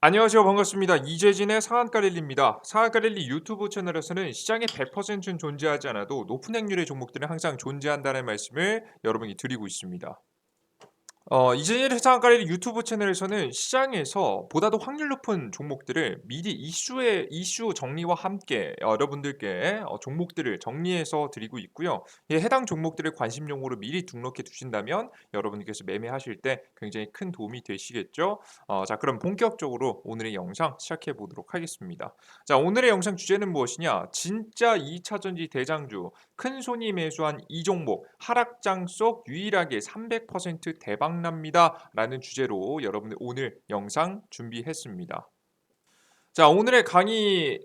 안녕하세요. 반갑습니다. 이재진의 상한가 랠리입니다. 상한가 랠리 유튜브 채널에서는 시장에 100%는 존재하지 않아도 높은 확률의 종목들은 항상 존재한다는 말씀을 여러분께 드리고 있습니다. 이재일의 상한가를 유튜브 채널에서는 시장에서 보다도 확률 높은 종목들을 미리 이슈 정리와 함께 여러분들께 종목들을 정리해서 드리고 있고요. 예, 해당 종목들을 관심종으로 미리 등록해 두신다면 여러분께서 매매하실 때 굉장히 큰 도움이 되시겠죠. 자, 그럼 본격적으로 오늘의 영상 시작해 보도록 하겠습니다. 자, 오늘의 영상 주제는 무엇이냐? 진짜 2차 전지 대장주 큰 손이 매수한 이 종목 하락장 속 유일하게 300% 대박납니다. 라는 주제로 여러분들 오늘 영상 준비했습니다. 자, 오늘의 강의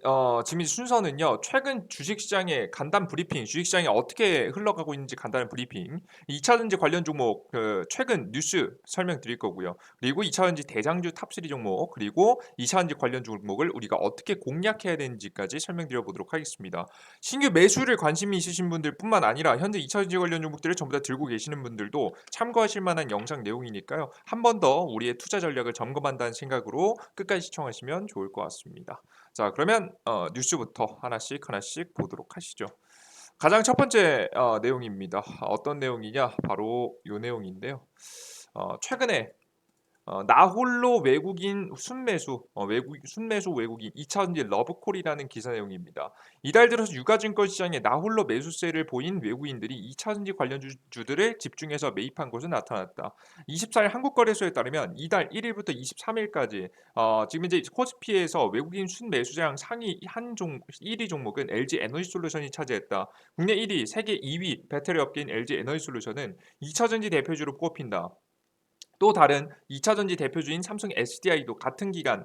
지금 순서는요. 최근 주식시장의 간단 브리핑, 주식시장이 어떻게 흘러가고 있는지 간단한 브리핑, 2차 전지 관련 종목 최근 뉴스 설명드릴 거고요. 그리고 2차 전지 대장주 탑3 종목, 그리고 2차 전지 관련 종목을 우리가 어떻게 공략해야 되는지까지 설명드려 보도록 하겠습니다. 신규 매수를 관심이 있으신 분들뿐만 아니라 현재 2차 전지 관련 종목들을 전부 다 들고 계시는 분들도 참고하실 만한 영상 내용이니까요. 한 번 더 우리의 투자 전략을 점검한다는 생각으로 끝까지 시청하시면 좋을 것 같습니다. 자, 그러면 뉴스부터 하나씩 보도록 하시죠. 가장 첫 번째 내용입니다. 어떤 내용이냐? 바로 이 내용인데요. 최근에 나홀로 외국인 순매수, 순매수 외국인 2차전지 러브콜이라는 기사 내용입니다. 이달 들어서 유가증권 시장에 나홀로 매수세를 보인 외국인들이 2차전지 관련 주들을 집중해서 매입한 것으로 나타났다. 24일 한국거래소에 따르면 이달 1일부터 23일까지 지금 이제 코스피에서 외국인 순매수장 상위 1위 종목은 LG 에너지솔루션이 차지했다. 국내 1위, 세계 2위 배터리 업계인 LG 에너지솔루션은 2차전지 대표주로 꼽힌다. 또 다른 2차 전지 대표주인 삼성 SDI도 같은 기간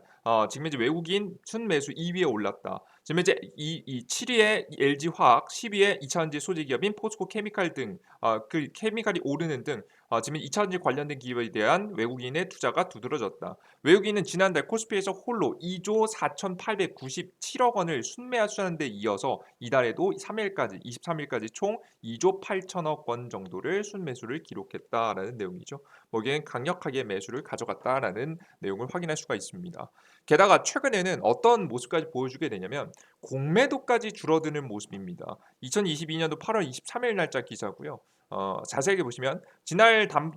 지금 이제 외국인 순매수 2위에 올랐다. 지금 이제 7위에 LG화학, 10위에 2차 전지 소재 기업인 포스코 케미칼 등 그 케미칼이 오르는 등 지금 2차 전지 관련된 기업에 대한 외국인의 투자가 두드러졌다. 외국인은 지난달 코스피에서 홀로 2조 4,897억 원을 순매수하는 데 이어서 이달에도 3일까지 23일까지 총 2조 8천억 원 정도를 순매수를 기록했다라는 내용이죠. 거기엔 강력하게 매수를 가져갔다라는 내용을 확인할 수가 있습니다. 게다가 최근에는 어떤 모습까지 보여주게 되냐면 공매도까지 줄어드는 모습입니다. 2022년도 8월 23일 날짜 기사고요. 자세하게 보시면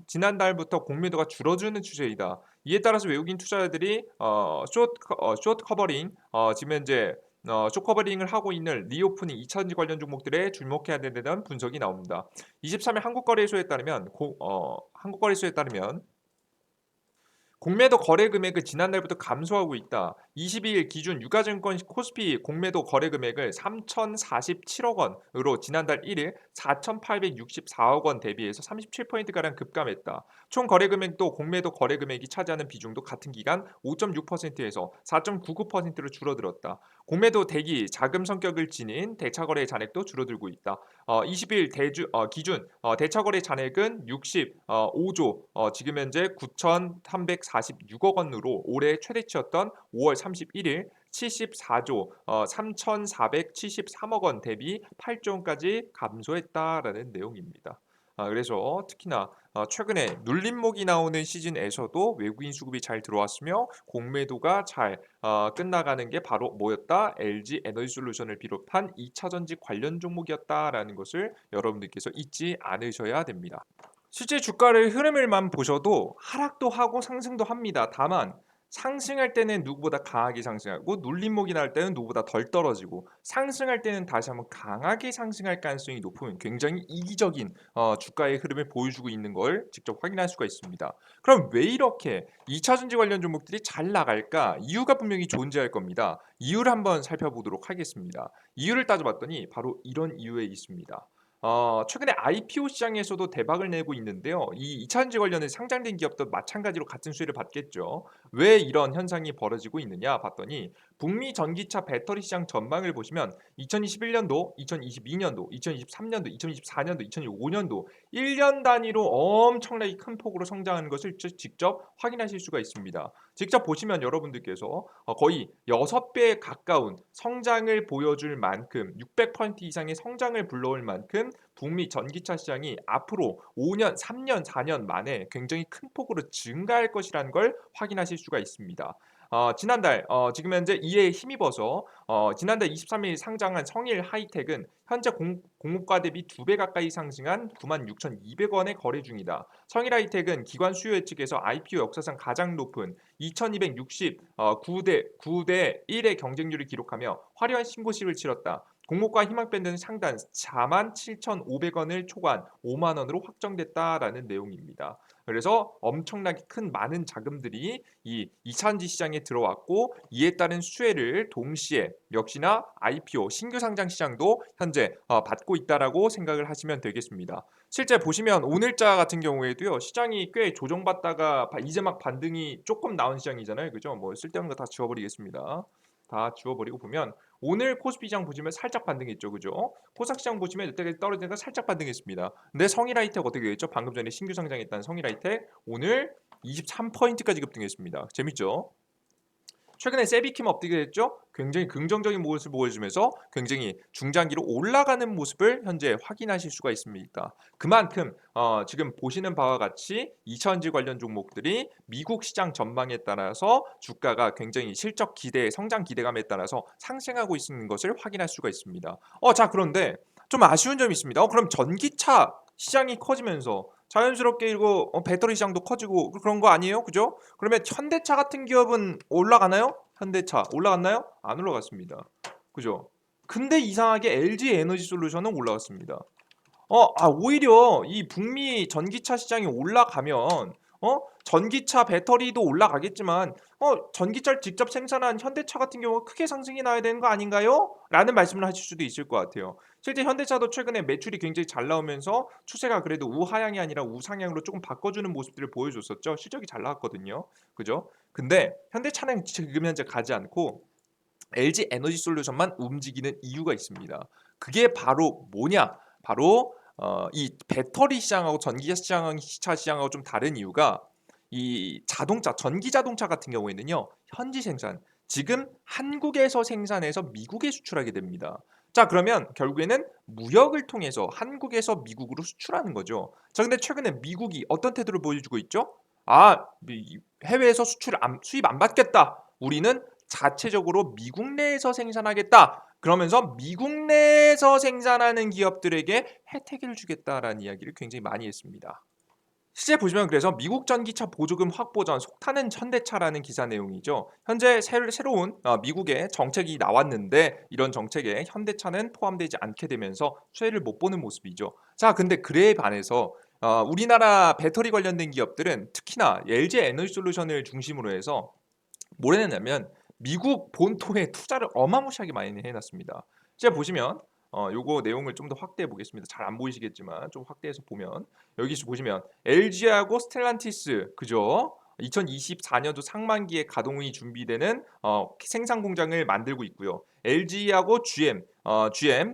지난달부터 공매도가 줄어드는 추세이다. 이에 따라서 외국인 투자자들이 숏 커버링 지금 현재 숏 커버링을 하고 있는 리오프닝 2차전지 관련 종목들에 주목해야 된다는 분석이 나옵니다. 23일 한국거래소에 따르면 공매도 거래 금액을 지난달부터 감소하고 있다. 22일 기준 유가증권 코스피 공매도 거래 금액을 3,047억 원으로 지난달 1일 4,864억 원 대비해서 37%가량 급감했다. 총 거래 금액도 공매도 거래 금액이 차지하는 비중도 같은 기간 5.6%에서 4.99%로 줄어들었다. 공매도 대기 자금 성격을 지닌 대차거래 잔액도 줄어들고 있다. 20일 기준 대차거래 잔액은 65조 지금 현재 9,346억 원으로 올해 최대치였던 5월 31일 74조 3,473억 원 대비 8조 원까지 감소했다라는 내용입니다. 그래서 특히나 최근에 눌림목이 나오는 시즌에서도 외국인 수급이 잘 들어왔으며 공매도가 잘 끝나가는 게 바로 뭐였다? LG 에너지솔루션을 비롯한 2차 전지 관련 종목이었다라는 것을 여러분들께서 잊지 않으셔야 됩니다. 실제 주가의 흐름을만 보셔도 하락도 하고 상승도 합니다. 다만 상승할 때는 누구보다 강하게 상승하고 눌림목이 날 때는 누구보다 덜 떨어지고 상승할 때는 다시 한번 강하게 상승할 가능성이 높은 굉장히 이기적인 주가의 흐름을 보여주고 있는 걸 직접 확인할 수가 있습니다. 그럼 왜 이렇게 2차 전지 관련 종목들이 잘 나갈까? 이유가 분명히 존재할 겁니다. 이유를 한번 살펴보도록 하겠습니다. 이유를 따져봤더니 바로 이런 이유에 있습니다. 최근에 IPO 시장에서도 대박을 내고 있는데요. 이 이차전지 관련해 상장된 기업도 마찬가지로 같은 수혜를 받겠죠. 왜 이런 현상이 벌어지고 있느냐 봤더니 북미 전기차 배터리 시장 전망을 보시면 2021년도, 2022년도, 2023년도, 2024년도, 2025년도 1년 단위로 엄청나게 큰 폭으로 성장하는 것을 직접 확인하실 수가 있습니다. 직접 보시면 여러분들께서 거의 6배 가까운 성장을 보여줄 만큼 600% 이상의 성장을 불러올 만큼 북미 전기차 시장이 앞으로 5년, 3년, 4년 만에 굉장히 큰 폭으로 증가할 것이라는 걸 확인하실 수가 있습니다. 지난달 지금 현재 이에 힘입어서 지난달 23일 상장한 성일 하이텍은 현재 공모가 대비 2배 가까이 상승한 96,200원에 거래 중이다. 성일 하이텍은 기관 수요 예측에서 IPO 역사상 가장 높은 2,219대 1의 경쟁률을 기록하며 화려한 신고식을 치렀다. 공모가 희망 밴드는 상단 47,500원을 초과한 5만 원으로 확정됐다라는 내용입니다. 그래서 엄청나게 큰 많은 자금들이 이 2차전지 시장에 들어왔고 이에 따른 수혜를 동시에 역시나 IPO 신규 상장 시장도 현재 받고 있다라고 생각을 하시면 되겠습니다. 실제 보시면 오늘자 같은 경우에도요. 시장이 꽤 조정받다가 이제 막 반등이 조금 나온 시장이잖아요. 그죠? 뭐 쓸데없는 거 다 지워버리겠습니다. 다 지워버리고 보면 오늘 코스피 시장 보시면 살짝 반등했죠. 그죠? 코스닥 시장 보시면 이때까지 떨어지니까 살짝 반등했습니다. 근데 성일하이텍 어떻게 됐죠? 방금 전에 신규 상장했다는 성일하이텍 오늘 23포인트까지 급등했습니다. 재밌죠? 최근에 세비킴 업되게 됐죠? 굉장히 긍정적인 모습을 보여주면서 굉장히 중장기로 올라가는 모습을 현재 확인하실 수가 있습니다. 그만큼 지금 보시는 바와 같이 2차전지 관련 종목들이 미국 시장 전망에 따라서 주가가 굉장히 실적 기대, 성장 기대감에 따라서 상승하고 있는 것을 확인할 수가 있습니다. 자 그런데 좀 아쉬운 점이 있습니다. 그럼 전기차 시장이 커지면서 자연스럽게 이거 배터리 시장도 커지고 그런 거 아니에요? 그죠? 그러면 현대차 같은 기업은 올라가나요? 현대차 올라갔나요? 안 올라갔습니다. 그죠? 근데 이상하게 LG 에너지 솔루션은 올라갔습니다. 오히려 이 북미 전기차 시장이 올라가면 전기차 배터리도 올라가겠지만 전기차를 직접 생산한 현대차 같은 경우 크게 상승이 나야 되는 거 아닌가요? 라는 말씀을 하실 수도 있을 것 같아요. 실제 현대차도 최근에 매출이 굉장히 잘 나오면서 추세가 그래도 우하향이 아니라 우상향으로 조금 바꿔주는 모습들을 보여줬었죠. 실적이 잘 나왔거든요. 그죠? 근데 현대차는 지금 현재 가지 않고 LG 에너지 솔루션만 움직이는 이유가 있습니다. 그게 바로 뭐냐? 바로 이 배터리 시장하고 전기차 시장하고 좀 다른 이유가 이 자동차, 전기 자동차 같은 경우에는요. 현지 생산, 지금 한국에서 생산해서 미국에 수출하게 됩니다. 자, 그러면 결국에는 무역을 통해서 한국에서 미국으로 수출하는 거죠. 자, 근데 최근에 미국이 어떤 태도를 보여주고 있죠? 해외에서 수입 안 받겠다. 우리는 자체적으로 미국 내에서 생산하겠다. 그러면서 미국 내에서 생산하는 기업들에게 혜택을 주겠다라는 이야기를 굉장히 많이 했습니다. 실제 보시면 그래서 미국 전기차 보조금 확보 전 속타는 현대차라는 기사 내용이죠. 현재 새로운 미국의 정책이 나왔는데 이런 정책에 현대차는 포함되지 않게 되면서 수혜를 못 보는 모습이죠. 자, 근데 그에 반해서 우리나라 배터리 관련된 기업들은 특히나 LG 에너지 솔루션을 중심으로 해서 뭘 해냈냐면 미국 본토에 투자를 어마무시하게 많이 해놨습니다. 제가 보시면 요거 내용을 좀 더 확대해 보겠습니다. 잘 안 보이시겠지만 좀 확대해서 보면 여기 보시면 LG하고 스텔란티스 그죠? 2024년도 상반기에 가동이 준비되는 생산 공장을 만들고 있고요. LG하고 GM,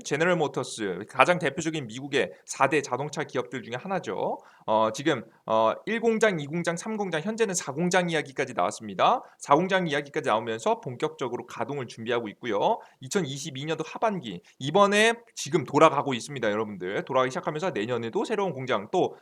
제너럴 모터스 가장 대표적인 미국의 4대 자동차 기업들 중에 하나죠. 지금 1공장, 2공장, 3공장 현재는 4공장 이야기까지 나왔습니다. 4공장 이야기까지 나오면서 본격적으로 가동을 준비하고 있고요. 2022년도 하반기 이번에 지금 돌아가고 있습니다. 여러분들 돌아가기 시작하면서 내년에도 새로운 공장 또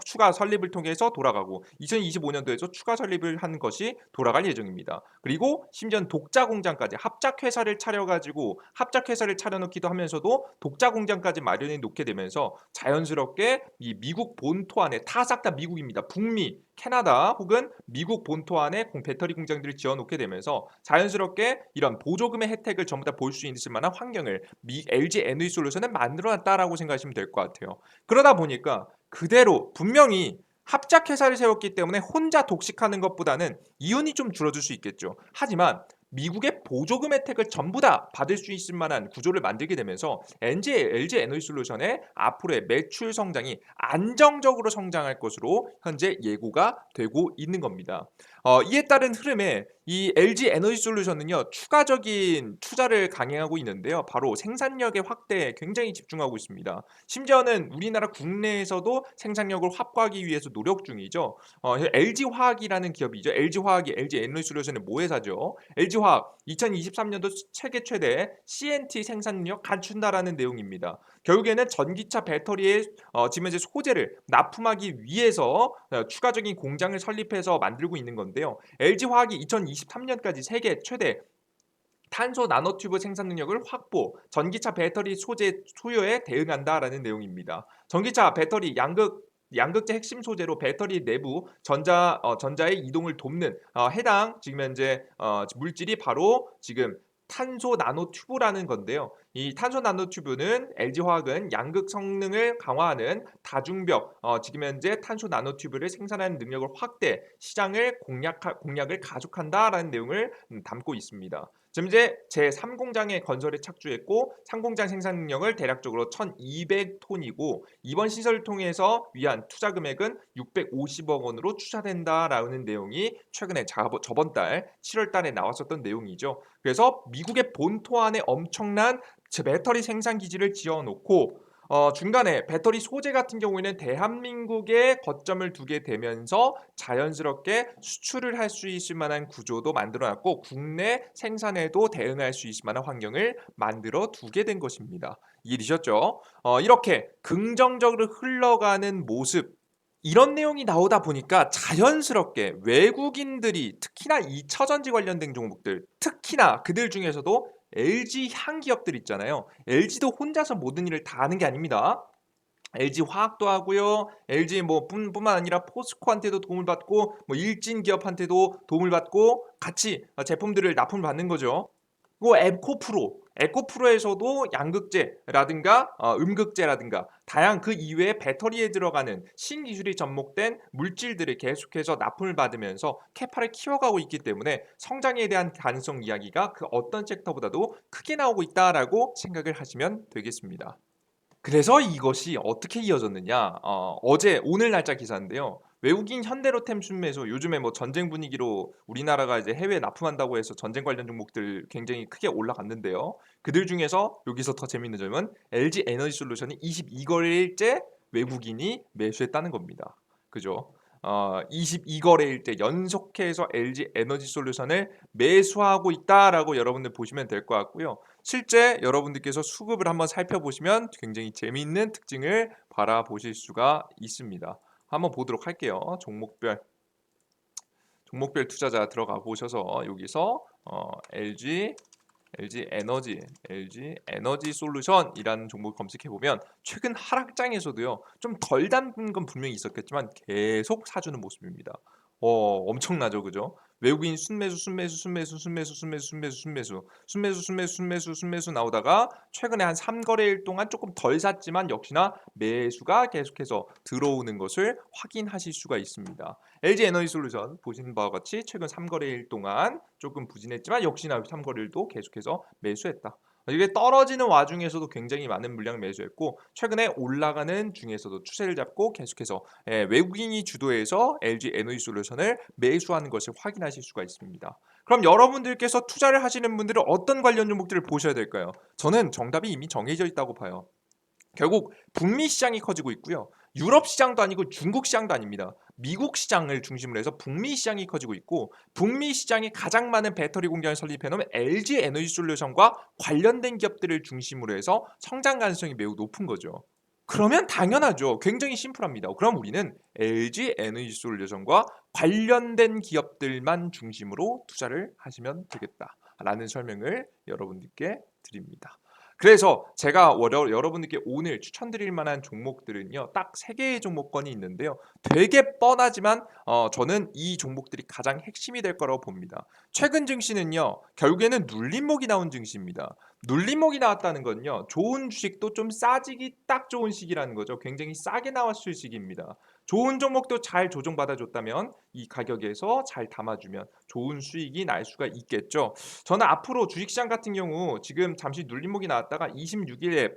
추가 설립을 통해서 돌아가고 2025년도에도 추가 설립을 한 것이 돌아갈 예정입니다. 그리고 심지어 독자 공장까지 합작 회사를 차려가지고 합작 회사를 차려놓기도 하면서도 독자 공장까지 마련해 놓게 되면서 자연스럽게 이 미국 본토 안에 다 싹 다 미국입니다. 북미, 캐나다 혹은 미국 본토 안에 배터리 공장들을 지어놓게 되면서 자연스럽게 이런 보조금의 혜택을 전부 다 볼 수 있을 만한 환경을 LG 에너지 솔루션은 만들어놨다라고 생각하시면 될 것 같아요. 그러다 보니까 그대로 분명히 합작 회사를 세웠기 때문에 혼자 독식하는 것보다는 이윤이 좀 줄어들 수 있겠죠. 하지만 미국의 보조금 혜택을 전부 다 받을 수 있을 만한 구조를 만들게 되면서 LG 에너지 솔루션의 앞으로의 매출 성장이 안정적으로 성장할 것으로 현재 예고가 되고 있는 겁니다. 이에 따른 흐름에 이 LG 에너지 솔루션은요 추가적인 투자를 강행하고 있는데요. 바로 생산력의 확대에 굉장히 집중하고 있습니다. 심지어는 우리나라 국내에서도 생산력을 확보하기 위해서 노력 중이죠. LG화학이라는 기업이죠. LG화학이 LG 에너지 솔루션의 모회사죠. LG화학 2023년도 세계 최대 CNT 생산력 갖춘다라는 내용입니다. 결국에는 전기차 배터리의 지금 현재 소재를 납품하기 위해서 추가적인 공장을 설립해서 만들고 있는 건데요. LG화학이 2023년까지 세계 최대 탄소 나노튜브 생산 능력을 확보, 전기차 배터리 소재 수요에 대응한다라는 내용입니다. 전기차 배터리 양극재 핵심 소재로 배터리 내부 전자의 이동을 돕는 해당 지금 현재 물질이 바로 지금 탄소 나노튜브라는 건데요. 이 탄소 나노튜브는 LG화학은 양극 성능을 강화하는 다중벽 지금 현재 탄소 나노튜브를 생산하는 능력을 확대, 시장을 공략을 가속한다라는 내용을 담고 있습니다. 지금 이제 제3공장의 건설에 착주했고 상공장 생산 능력을 대략적으로 1,200톤이고 이번 시설을 통해서 위한 투자 금액은 650억 원으로 추산된다라는 내용이 최근에 저번 달 7월 달에 나왔었던 내용이죠. 그래서 미국의 본토 안에 엄청난 배터리 생산 기지를 지어놓고 중간에 배터리 소재 같은 경우에는 대한민국에 거점을 두게 되면서 자연스럽게 수출을 할 수 있을 만한 구조도 만들어놨고 국내 생산에도 대응할 수 있을 만한 환경을 만들어 두게 된 것입니다. 이해되셨죠? 이렇게 긍정적으로 흘러가는 모습 이런 내용이 나오다 보니까 자연스럽게 외국인들이 특히나 2차 전지 관련된 종목들 특히나 그들 중에서도 LG 향기업들 있잖아요. LG도 혼자서 모든 일을 다 하는 게 아닙니다. LG 화학도 하고요. LG 뿐만 아니라 포스코한테도 도움을 받고 일진 기업한테도 도움을 받고 같이 제품들을 납품을 받는 거죠. 그리고 에코프로에서도 양극재라든가 음극재라든가 다양한 그 이외에 배터리에 들어가는 신기술이 접목된 물질들을 계속해서 납품을 받으면서 캐파를 키워가고 있기 때문에 성장에 대한 가능성 이야기가 그 어떤 섹터보다도 크게 나오고 있다라고 생각을 하시면 되겠습니다. 그래서 이것이 어떻게 이어졌느냐? 어제 오늘 날짜 기사인데요. 외국인 현대로템 순매수 요즘에 전쟁 분위기로 우리나라가 이제 해외에 납품한다고 해서 전쟁 관련 종목들 굉장히 크게 올라갔는데요. 그들 중에서 여기서 더 재밌는 점은 LG 에너지 솔루션이 22거래일째 외국인이 매수했다는 겁니다. 그죠? 22거래일째 연속해서 LG 에너지 솔루션을 매수하고 있다라고 여러분들 보시면 될 것 같고요. 실제 여러분들께서 수급을 한번 살펴보시면 굉장히 재미있는 특징을 바라보실 수가 있습니다. 한번 보도록 할게요. 종목별 투자자 들어가 보셔서 여기서 LG 에너지 솔루션이라는 종목 검색해 보면 최근 하락장에서도요. 좀 덜 담은 건 분명히 있었겠지만 계속 사주는 모습입니다. 엄청나죠, 그죠? 외국인 순매수 나오다가 최근에 한 3거래일 동안 조금 덜 샀지만 역시나 매수가 계속해서 들어오는 것을 확인하실 수가 있습니다. LG 에너지 솔루션 보시는 바와 같이 최근 3거래일 동안 조금 부진했지만 역시나 3거래일도 계속해서 매수했다. 이게 떨어지는 와중에서도 굉장히 많은 물량을 매수했고 최근에 올라가는 중에서도 추세를 잡고 계속해서 외국인이 주도해서 LG 에너지 솔루션을 매수하는 것을 확인하실 수가 있습니다. 그럼 여러분들께서 투자를 하시는 분들은 어떤 관련 종목들을 보셔야 될까요? 저는 정답이 이미 정해져 있다고 봐요. 결국 북미 시장이 커지고 있고요. 유럽 시장도 아니고 중국 시장도 아닙니다. 미국 시장을 중심으로 해서 북미 시장이 커지고 있고 북미 시장에 가장 많은 배터리 공장을 설립해 놓은 LG 에너지 솔루션과 관련된 기업들을 중심으로 해서 성장 가능성이 매우 높은 거죠. 그러면 당연하죠. 굉장히 심플합니다. 그럼 우리는 LG 에너지 솔루션과 관련된 기업들만 중심으로 투자를 하시면 되겠다라는 설명을 여러분들께 드립니다. 그래서 제가 여러분들께 오늘 추천드릴 만한 종목들은요. 딱 3개의 종목권이 있는데요. 되게 뻔하지만 저는 이 종목들이 가장 핵심이 될 거라고 봅니다. 최근 증시는요. 결국에는 눌림목이 나온 증시입니다. 눌림목이 나왔다는 건요. 좋은 주식도 좀 싸지기 딱 좋은 시기라는 거죠. 굉장히 싸게 나왔을 시기입니다. 좋은 종목도 잘 조정받아줬다면 이 가격에서 잘 담아주면 좋은 수익이 날 수가 있겠죠. 저는 앞으로 주식시장 같은 경우 지금 잠시 눌림목이 나왔다가 26일에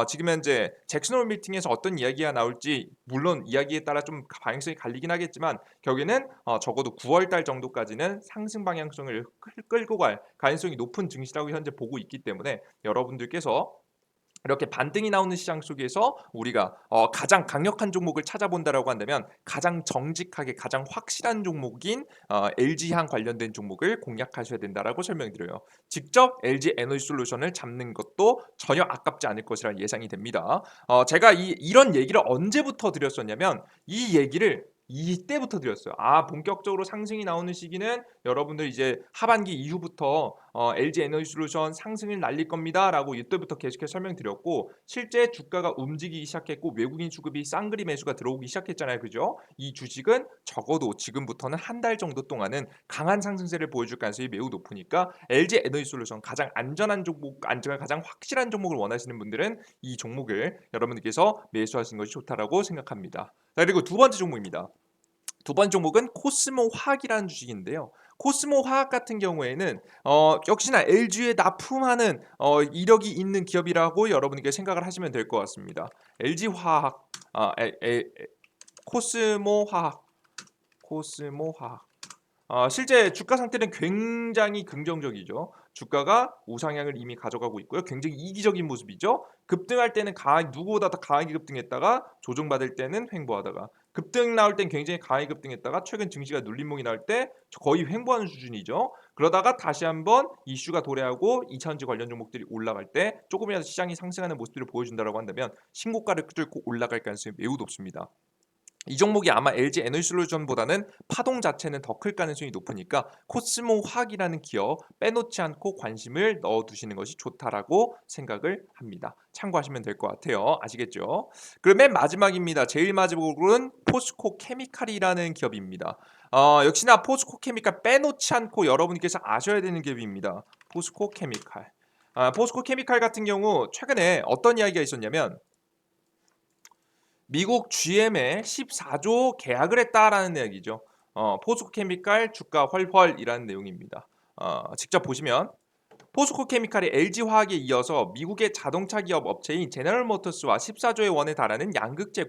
지금 현재 잭슨홀 미팅에서 어떤 이야기가 나올지 물론 이야기에 따라 좀 방향성이 갈리긴 하겠지만 결국에는 적어도 9월달 정도까지는 상승 방향성을 끌고 갈 가능성이 높은 증시라고 현재 보고 있기 때문에 여러분들께서 이렇게 반등이 나오는 시장 속에서 우리가 가장 강력한 종목을 찾아본다라고 한다면 가장 정직하게 가장 확실한 종목인 LG향 관련된 종목을 공략하셔야 된다라고 설명드려요. 직접 LG 에너지솔루션을 잡는 것도 전혀 아깝지 않을 것이라 예상이 됩니다. 제가 이런 얘기를 언제부터 드렸었냐면 이 얘기를 이때부터 드렸어요. 본격적으로 상승이 나오는 시기는 여러분들 이제 하반기 이후부터 LG 에너지솔루션 상승을 날릴 겁니다라고 이때부터 계속해서 설명드렸고 실제 주가가 움직이기 시작했고 외국인 수급이 쌍그리 매수가 들어오기 시작했잖아요. 그죠? 이 주식은 적어도 지금부터는 한 달 정도 동안은 강한 상승세를 보여줄 가능성이 매우 높으니까 LG 에너지솔루션 가장 안전한 종목, 가장 확실한 종목을 원하시는 분들은 이 종목을 여러분들께서 매수하시는 것이 좋다라고 생각합니다. 자, 그리고 두 번째 종목입니다. 두 번째 종목은 코스모 화학이라는 주식인데요. 코스모 화학 같은 경우에는 역시나 LG에 납품하는 이력이 있는 기업이라고 여러분께 생각을 하시면 될 것 같습니다. LG 화학, 코스모 화학, 코스모 화학. 실제 주가 상태는 굉장히 긍정적이죠. 주가가 우상향을 이미 가져가고 있고요. 굉장히 이기적인 모습이죠. 급등할 때는 누구보다 더 강하게 급등했다가 조정받을 때는 횡보하다가 급등 나올 땐 굉장히 강하게 급등했다가 최근 증시가 눌림목이 나올 때 거의 횡보하는 수준이죠. 그러다가 다시 한번 이슈가 도래하고 2차전지 관련 종목들이 올라갈 때 조금이라도 시장이 상승하는 모습들을 보여준다고 한다면 신고가를 뚫고 올라갈 가능성이 매우 높습니다. 이 종목이 아마 LG 에너지솔루션보다는 파동 자체는 더 클 가능성이 높으니까 코스모 화학이라는 기업 빼놓지 않고 관심을 넣어두시는 것이 좋다라고 생각을 합니다. 참고하시면 될 것 같아요. 아시겠죠? 그럼 맨 마지막입니다. 제일 마지막으로는 포스코 케미칼이라는 기업입니다. 역시나 포스코 케미칼 빼놓지 않고 여러분께서 아셔야 되는 기업입니다. 포스코 케미칼. 포스코 케미칼 같은 경우 최근에 어떤 이야기가 있었냐면 미국 GM에 14조 계약을 했다라는 이야기죠. 포스코케미칼 주가 헐헐이라는 내용입니다. 직접 보시면 포스코 케미칼이 LG 화학에 이어서 미국의 자동차 기업 업체인 제너럴 모터스와 14조의 원에 달하는 양극재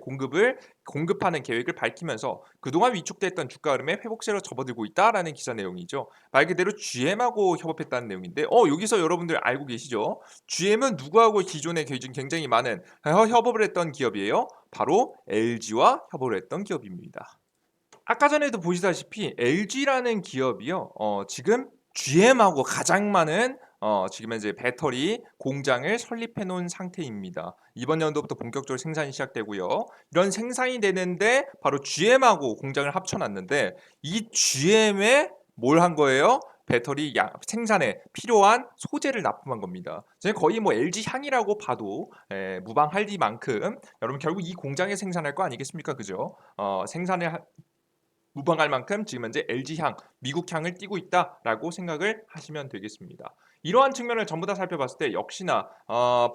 공급하는 계획을 밝히면서 그동안 위축됐던 주가 흐름에 회복세로 접어들고 있다라는 기사 내용이죠. 말 그대로 GM하고 협업했다는 내용인데 여기서 여러분들 알고 계시죠? GM은 누구하고 기존에 굉장히 많은 협업을 했던 기업이에요. 바로 LG와 협업을 했던 기업입니다. 아까 전에도 보시다시피 LG라는 기업이요. 지금 GM하고 가장 많은 지금 현재 배터리 공장을 설립해 놓은 상태입니다. 이번 연도부터 본격적으로 생산이 시작되고요. 이런 생산이 되는데 바로 GM하고 공장을 합쳐놨는데 이 GM에 뭘 한 거예요? 배터리 생산에 필요한 소재를 납품한 겁니다. 거의 뭐 LG 향이라고 봐도 무방할 리만큼 여러분 결국 이 공장에 생산할 거 아니겠습니까? 그죠? 생산을 무방할 만큼 지금 현재 LG향, 미국향을 띠고 있다라고 생각을 하시면 되겠습니다. 이러한 측면을 전부 다 살펴봤을 때 역시나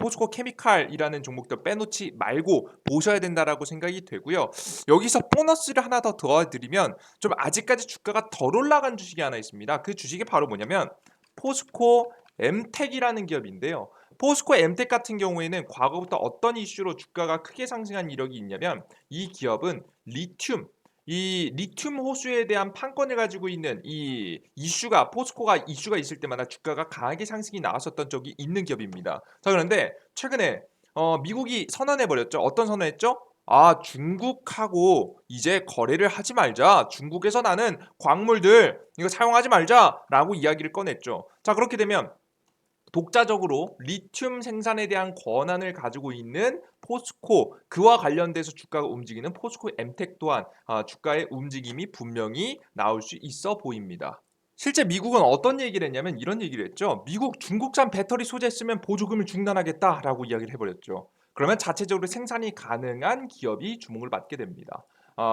포스코 케미칼이라는 종목도 빼놓지 말고 보셔야 된다라고 생각이 되고요. 여기서 보너스를 하나 더 더해드리면 좀 아직까지 주가가 덜 올라간 주식이 하나 있습니다. 그 주식이 바로 뭐냐면 포스코 엠텍이라는 기업인데요. 포스코 엠텍 같은 경우에는 과거부터 어떤 이슈로 주가가 크게 상승한 이력이 있냐면 이 기업은 이 리튬 호수에 대한 판권을 가지고 있는 이 이슈가 포스코가 이슈가 있을 때마다 주가가 강하게 상승이 나왔었던 적이 있는 기업입니다. 자, 그런데 최근에 미국이 선언해 버렸죠. 어떤 선언했죠? 중국하고 이제 거래를 하지 말자. 중국에서 나는 광물들 이거 사용하지 말자라고 이야기를 꺼냈죠. 자, 그렇게 되면 독자적으로 리튬 생산에 대한 권한을 가지고 있는 포스코 그와 관련돼서 주가가 움직이는 포스코 엠텍 또한 주가의 움직임이 분명히 나올 수 있어 보입니다. 실제 미국은 어떤 얘기를 했냐면 이런 얘기를 했죠. 미국 중국산 배터리 소재 쓰면 보조금을 중단하겠다라고 이야기를 해버렸죠. 그러면 자체적으로 생산이 가능한 기업이 주목을 받게 됩니다.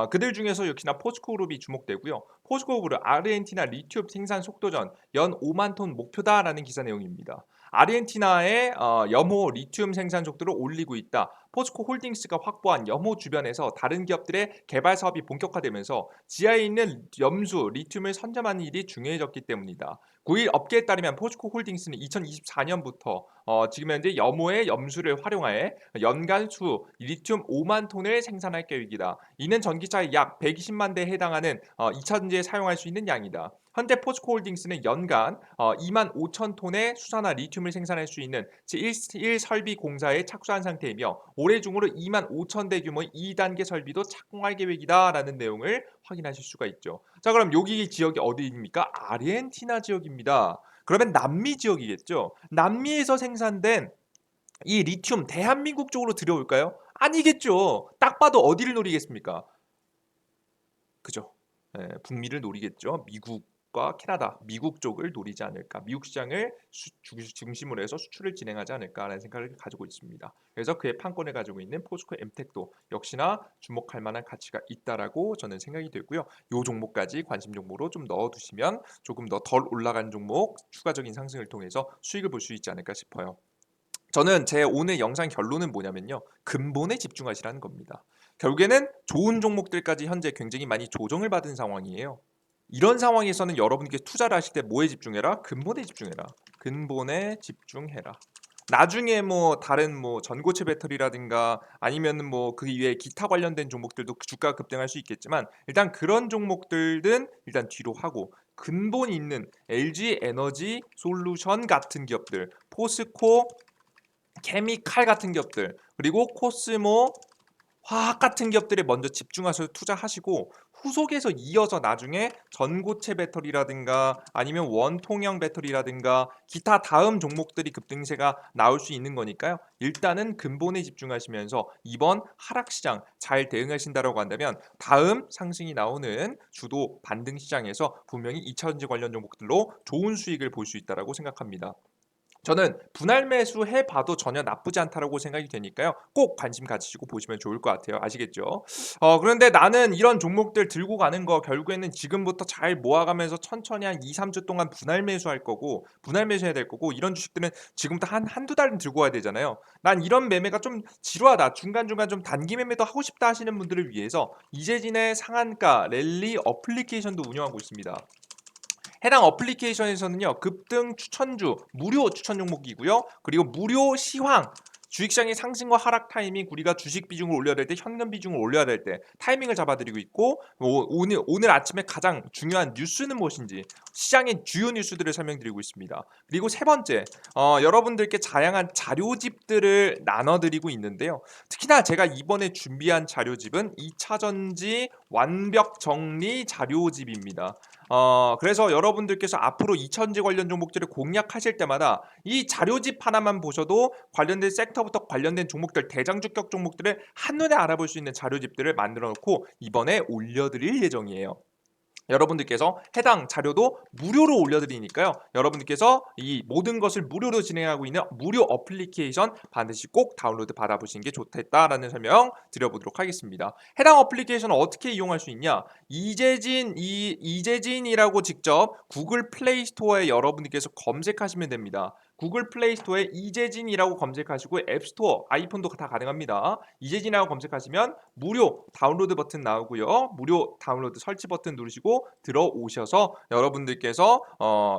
그들 중에서 역시나 포스코그룹이 주목되고요. 포스코그룹 아르헨티나 리튬 생산 속도전 연 5만 톤 목표다라는 기사 내용입니다. 아르헨티나의 염호 리튬 생산 속도를 올리고 있다. 포스코 홀딩스가 확보한 염호 주변에서 다른 기업들의 개발 사업이 본격화되면서 지하에 있는 염수 리튬을 선점하는 일이 중요해졌기 때문이다. 9일 업계에 따르면 포스코 홀딩스는 2024년부터 지금 현재 염호의 염수를 활용하여 연간 수 리튬 5만 톤을 생산할 계획이다. 이는 전기차의 약 120만 대에 해당하는 2차전지에 사용할 수 있는 양이다. 현재 포스코홀딩스는 연간 2만 5천 톤의 수산화 리튬을 생산할 수 있는 제1 설비 공사에 착수한 상태이며 올해 중으로 2만 5천 대 규모의 2단계 설비도 착공할 계획이다라는 내용을 확인하실 수가 있죠. 자, 그럼 여기 지역이 어디입니까? 아르헨티나 지역입니다. 그러면 남미 지역이겠죠. 남미에서 생산된 이 리튬 대한민국 쪽으로 들여올까요? 아니겠죠. 딱 봐도 어디를 노리겠습니까? 그죠. 북미를 노리겠죠. 미국과 캐나다, 미국 쪽을 노리지 않을까. 미국 시장을 중심으로 해서 수출을 진행하지 않을까라는 생각을 가지고 있습니다. 그래서 그의 판권을 가지고 있는 포스코 엠텍도 역시나 주목할 만한 가치가 있다라고 저는 생각이 들고요. 이 종목까지 관심 종목으로 좀 넣어두시면 조금 더 덜 올라간 종목 추가적인 상승을 통해서 수익을 볼 수 있지 않을까 싶어요. 저는 제 오늘 영상 결론은 뭐냐면요. 근본에 집중하시라는 겁니다. 결국에는 좋은 종목들까지 현재 굉장히 많이 조정을 받은 상황이에요. 이런 상황에서는 여러분께 투자를 하실 때 뭐에 집중해라? 근본에 집중해라. 근본에 집중해라. 나중에 뭐 다른 뭐 전고체 배터리라든가 아니면 뭐 그 이외에 기타 관련된 종목들도 주가 급등할 수 있겠지만 일단 그런 종목들은 일단 뒤로 하고 근본 있는 LG 에너지 솔루션 같은 기업들, 포스코 케미칼 같은 기업들 그리고 코스모 화학 같은 기업들에 먼저 집중하셔서 투자하시고 후속에서 이어서 나중에 전고체 배터리라든가 아니면 원통형 배터리라든가 기타 다음 종목들이 급등세가 나올 수 있는 거니까요. 일단은 근본에 집중하시면서 이번 하락시장 잘 대응하신다라고 한다면 다음 상승이 나오는 주도 반등 시장에서 분명히 2차전지 관련 종목들로 좋은 수익을 볼 수 있다고 생각합니다. 저는 분할 매수 해봐도 전혀 나쁘지 않다라고 생각이 되니까요. 꼭 관심 가지시고 보시면 좋을 것 같아요. 아시겠죠? 그런데 나는 이런 종목들 들고 가는 거 결국에는 지금부터 잘 모아가면서 천천히 한 2, 3주 동안 분할 매수할 거고 분할 매수해야 될 거고 이런 주식들은 지금부터 한두 달은 들고 와야 되잖아요. 난 이런 매매가 좀 지루하다. 중간중간 좀 단기 매매도 하고 싶다 하시는 분들을 위해서 이재진의 상한가 랠리 어플리케이션도 운영하고 있습니다. 해당 어플리케이션에서는요. 급등 추천주 무료 추천 종목이고요. 그리고 무료 시황 주식시장의 상승과 하락 타이밍 우리가 주식 비중을 올려야 될 때 현금 비중을 올려야 될 때 타이밍을 잡아드리고 있고 오늘 아침에 가장 중요한 뉴스는 무엇인지 시장의 주요 뉴스들을 설명드리고 있습니다. 그리고 세 번째 여러분들께 다양한 자료집들을 나눠드리고 있는데요. 특히나 제가 이번에 준비한 자료집은 2차전지 완벽 정리 자료집입니다. 그래서 여러분들께서 앞으로 2차전지 관련 종목들을 공략하실 때마다 이 자료집 하나만 보셔도 관련된 섹터부터 관련된 종목들 대장주격 종목들을 한눈에 알아볼 수 있는 자료집들을 만들어 놓고 이번에 올려드릴 예정이에요. 여러분들께서 해당 자료도 무료로 올려드리니까요. 여러분들께서 이 모든 것을 무료로 진행하고 있는 무료 어플리케이션 반드시 꼭 다운로드 받아보시는 게 좋겠다라는 설명 드려보도록 하겠습니다. 해당 어플리케이션을 어떻게 이용할 수 있냐? 이재진이라고 직접 구글 플레이 스토어에 여러분들께서 검색하시면 됩니다. 구글 플레이 스토어에 이재진이라고 검색하시고 앱스토어 아이폰도 다 가능합니다. 이재진이라고 검색하시면 무료 다운로드 버튼 나오고요. 무료 다운로드 설치 버튼 누르시고 들어오셔서 여러분들께서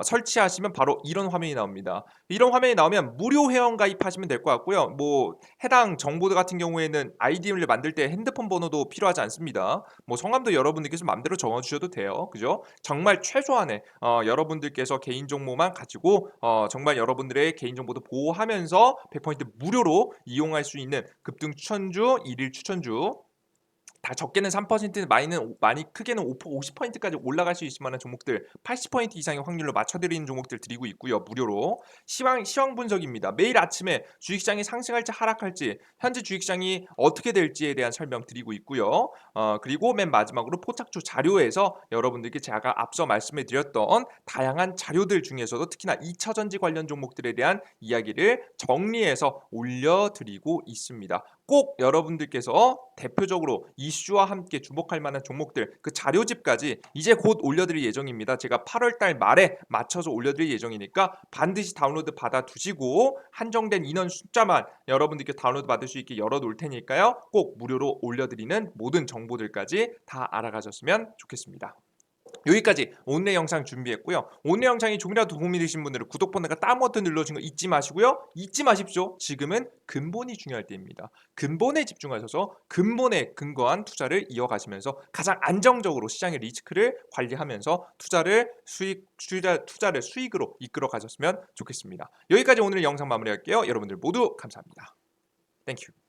설치하시면 바로 이런 화면이 나옵니다. 이런 화면이 나오면 무료 회원 가입하시면 될 것 같고요. 뭐 해당 정보들 같은 경우에는 아이디를 만들 때 핸드폰 번호도 필요하지 않습니다. 뭐 성함도 여러분들께서 마음대로 적어주셔도 돼요. 그죠? 정말 최소한의 여러분들께서 개인정보만 가지고 정말 여러분들의 개인정보도 보호하면서 100% 무료로 이용할 수 있는 급등 추천주, 일일 추천주 다 적게는 3% 많이 크게는 50%까지 올라갈 수 있을 만한 종목들 80% 이상의 확률로 맞춰드리는 종목들 드리고 있고요. 무료로 시황 분석입니다. 매일 아침에 주식시장이 상승할지 하락할지 현재 주식시장이 어떻게 될지에 대한 설명 드리고 있고요. 그리고 맨 마지막으로 포착주 자료에서 여러분들께 제가 앞서 말씀해드렸던 다양한 자료들 중에서도 특히나 2차전지 관련 종목들에 대한 이야기를 정리해서 올려드리고 있습니다. 꼭 여러분들께서 대표적으로 이슈와 함께 주목할 만한 종목들 그 자료집까지 이제 곧 올려드릴 예정입니다. 제가 8월달 말에 맞춰서 올려드릴 예정이니까 반드시 다운로드 받아두시고 한정된 인원 숫자만 여러분들께 다운로드 받을 수 있게 열어놓을 테니까요. 꼭 무료로 올려드리는 모든 정보들까지 다 알아가셨으면 좋겠습니다. 여기까지 오늘의 영상 준비했고요. 오늘 영상이 조금이라도 도움이 되신 분들은 구독 버튼과 다음 버튼 눌러주는 거 잊지 마시고요. 잊지 마십시오. 지금은 근본이 중요할 때입니다. 근본에 집중하셔서 근본에 근거한 투자를 이어가시면서 가장 안정적으로 시장의 리스크를 관리하면서 투자를 수익으로 이끌어 가셨으면 좋겠습니다. 여기까지 오늘 영상 마무리할게요. 여러분들 모두 감사합니다. 땡큐.